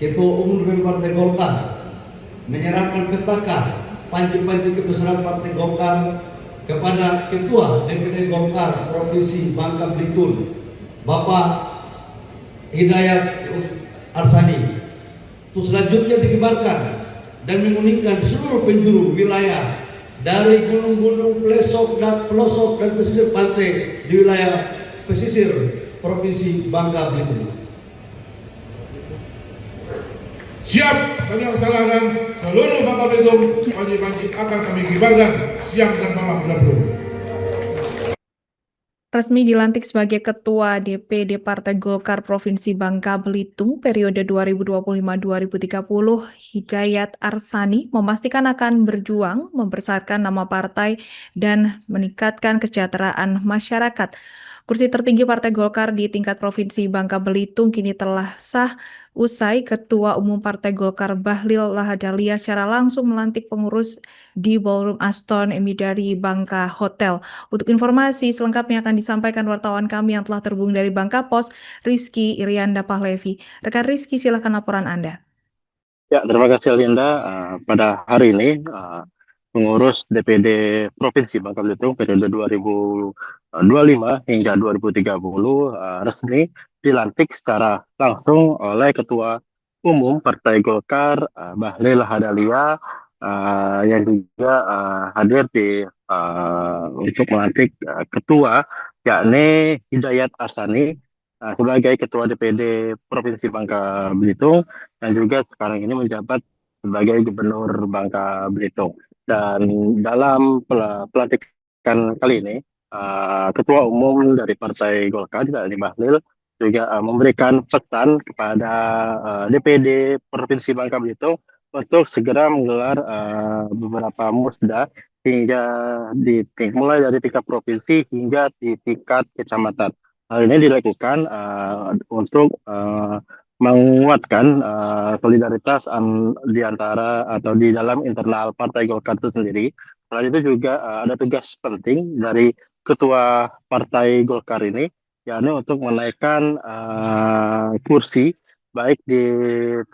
Ketua Umum DPP Partai Golkar menyerahkan petaka panji-panji kebesaran Partai Golkar kepada Ketua DPD Golkar Provinsi Bangka Belitung, Bapak Hidayat Arsani. Terus selanjutnya dikibarkan dan menguningkan di seluruh penjuru wilayah dari gunung-gunung, pelosok dan pesisir pantai di wilayah pesisir Provinsi Bangka Belitung. Siap kami laksanakan seluruh Bangka Belitung, panji-panji akan kami kibarkan siang dan malam benar-benar. Resmi dilantik sebagai Ketua DPD Partai Golkar Provinsi Bangka Belitung periode 2025-2030, Hidayat Arsani memastikan akan berjuang membesarkan nama partai dan meningkatkan kesejahteraan masyarakat. Kursi tertinggi Partai Golkar di tingkat Provinsi Bangka Belitung kini telah sah usai Ketua Umum Partai Golkar Bahlil Lahadalia secara langsung melantik pengurus di Ballroom Aston Emidari Bangka Hotel. Untuk informasi selengkapnya akan disampaikan wartawan kami yang telah terhubung dari Bangka Pos, Rizky Irianda Pahlevi. Rekan Rizky, silakan laporan Anda. Ya, terima kasih Alinda. Pada hari ini, pengurus DPD Provinsi Bangka Belitung periode 2025 hingga 2030 resmi dilantik secara langsung oleh Ketua Umum Partai Golkar Bahlil Lahadalia yang juga hadir untuk melantik ketua, yakni Hidayat Arsani sebagai Ketua DPD Provinsi Bangka Belitung dan juga sekarang ini menjabat sebagai Gubernur Bangka Belitung. Dan dalam pelantikan kali ini, Ketua Umum dari Partai Golkar, yakni Bahlil, juga memberikan pesan kepada DPD Provinsi Bangka Belitung untuk segera menggelar beberapa musda hingga mulai dari tingkat provinsi hingga di tingkat kecamatan. Hal ini dilakukan untuk menguatkan solidaritas di antara atau di dalam internal Partai Golkar itu sendiri. Selain itu juga ada tugas penting dari Ketua Partai Golkar ini, yakni untuk menaikkan kursi baik di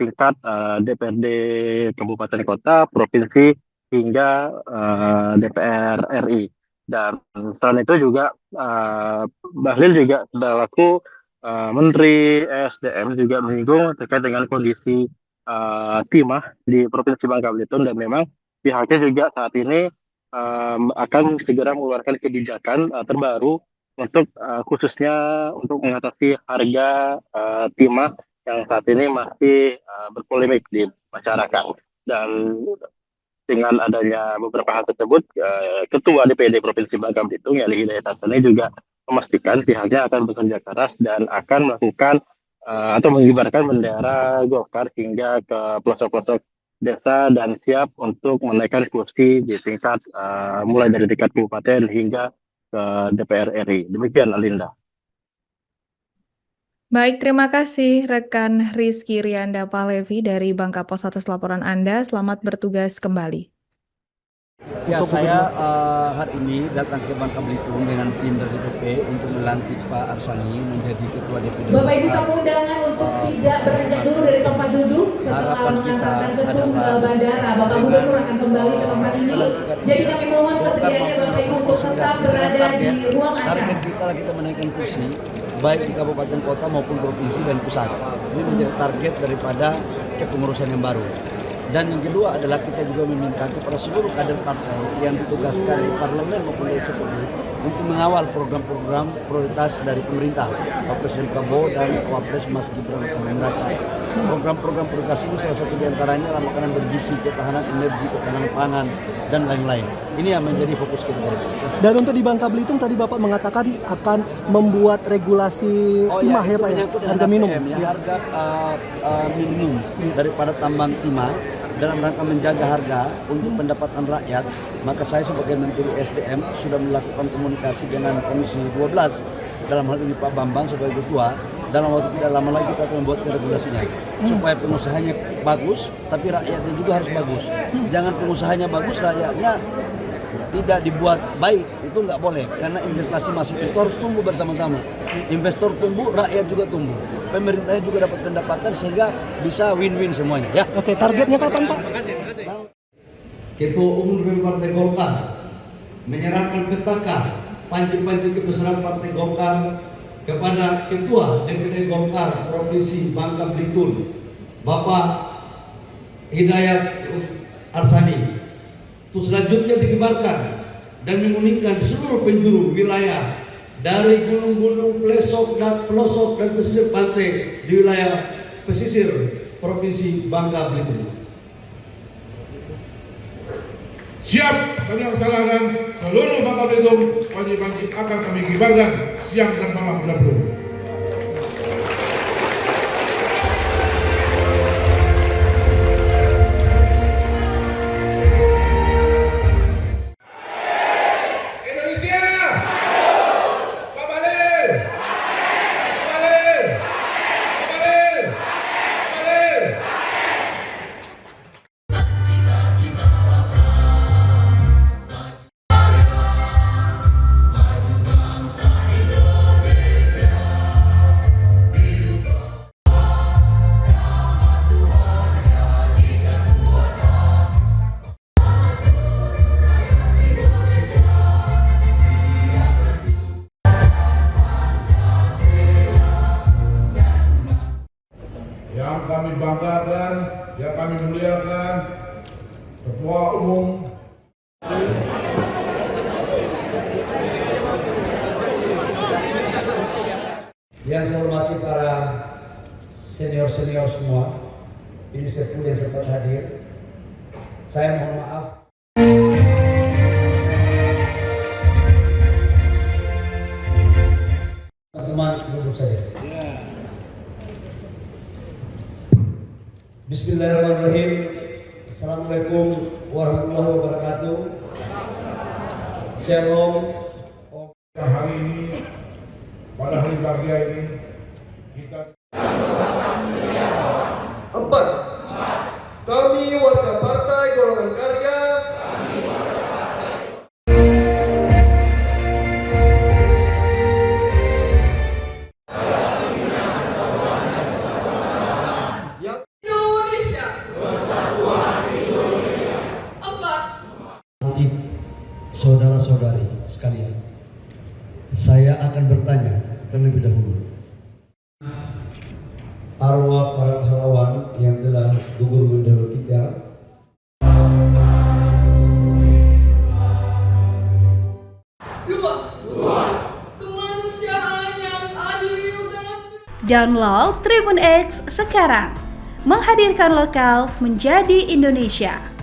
tingkat DPRD Kabupaten Kota, Provinsi hingga DPR RI. Dan selain itu juga Bahlil juga selaku Menteri SDM juga menyinggung terkait dengan kondisi timah di Provinsi Bangka Belitung, dan memang pihaknya juga saat ini akan segera mengeluarkan kebijakan terbaru untuk khususnya untuk mengatasi harga timah yang saat ini masih berpolemik di masyarakat. Dan dengan adanya beberapa hal tersebut, Ketua DPD Provinsi Bangka Belitung yakni Hidayat Arsani juga memastikan pihaknya akan bekerja keras dan akan melakukan atau mengibarkan bendera Golkar hingga ke pelosok-pelosok desa dan siap untuk menaikkan kursi di tingkat mulai dari tingkat kabupaten hingga ke DPR RI. Demikian Alinda. Baik, terima kasih rekan Rizky Irianda Pahlevi dari Bangka Pos atas laporan Anda. Selamat bertugas kembali. Ya, saya hari ini datang ke Bangka Belitung dengan tim dari DPP untuk melantik Pak Arsani menjadi Ketua DPD. Bapak Ibu tamu undangan untuk tidak beranjak dulu dari tempat duduk setelah mengantarkan ketum bandara. Bapak Gubernur akan kembali ke tempat ini. Jadi kami mohon kesediaannya Bapak Ibu untuk tetap berada di ruang Anda. Target kita kita menaikkan kursi baik di kabupaten kota maupun provinsi dan pusat. Ini menjadi target daripada kepengurusan yang baru. Dan yang kedua adalah kita juga meminta kepada seluruh kader partai yang ditugaskan di parlemen maupun di eksekutif untuk mengawal program-program prioritas dari pemerintah, Pak Presiden Prabowo dan Wapres Mas Gibran Raka. Program-program prioritas ini salah satu diantaranya adalah makanan bergizi, ketahanan energi, ketahanan pangan, dan lain-lain. Ini yang menjadi fokus kita. Dan untuk di Bangka Belitung tadi Bapak mengatakan akan membuat regulasi timah ya Pak ya, harga minum. Harga minimum daripada tambang timah dalam rangka menjaga harga untuk pendapatan rakyat, maka saya sebagai Menteri SDM sudah melakukan komunikasi dengan Komisi 12, dalam hal ini Pak Bambang sebagai Ketua. Dalam waktu tidak lama lagi kita akan membuat regulasinya supaya pengusahanya bagus, tapi rakyatnya juga harus bagus. Jangan pengusahanya bagus, rakyatnya tidak dibuat baik, itu nggak boleh. Karena investasi masuk itu harus tumbuh bersama-sama. Investor tumbuh, rakyat juga tumbuh. Pemerintahnya juga dapat pendapatan sehingga bisa win-win semuanya. Ya. Oke, targetnya kapan Pak? Ketua Umum DPP Partai Golkar menyerahkan petaka panji-panji kebesaran Partai Golkar kepada Ketua DPD Golkar Provinsi Bangka Belitung, Bapak Hidayat Arsani. Itu selanjutnya dikibarkan dan menguningkan seluruh penjuru wilayah dari gunung-gunung, pelosok dan pesisir pantai di wilayah pesisir Provinsi Bangka Belitung. Siap kami laksanakan seluruh Bangka Belitung, panji-panji akan kami kibarkan siang dan malam benar-benar. Yang kami banggakan, yang kami muliakan, Ketua Umum Yang saya hormati para senior-senior semua, ini sepuh yang sempat hadir. Saya mohon maaf. Teman-teman duduk saja. Bismillahirrahmanirrahim. Assalamualaikum warahmatullahi wabarakatuh. Shalom. hari ini, pada hari bahagia ini, kita 4. Kami warga Partai Golongan Karya saudara-saudari sekalian, saya akan bertanya terlebih dahulu. Arwah para pahlawan yang telah gugur mendahului kita, kemanusiaan yang adil dan download Tribun X sekarang, menghadirkan lokal menjadi Indonesia.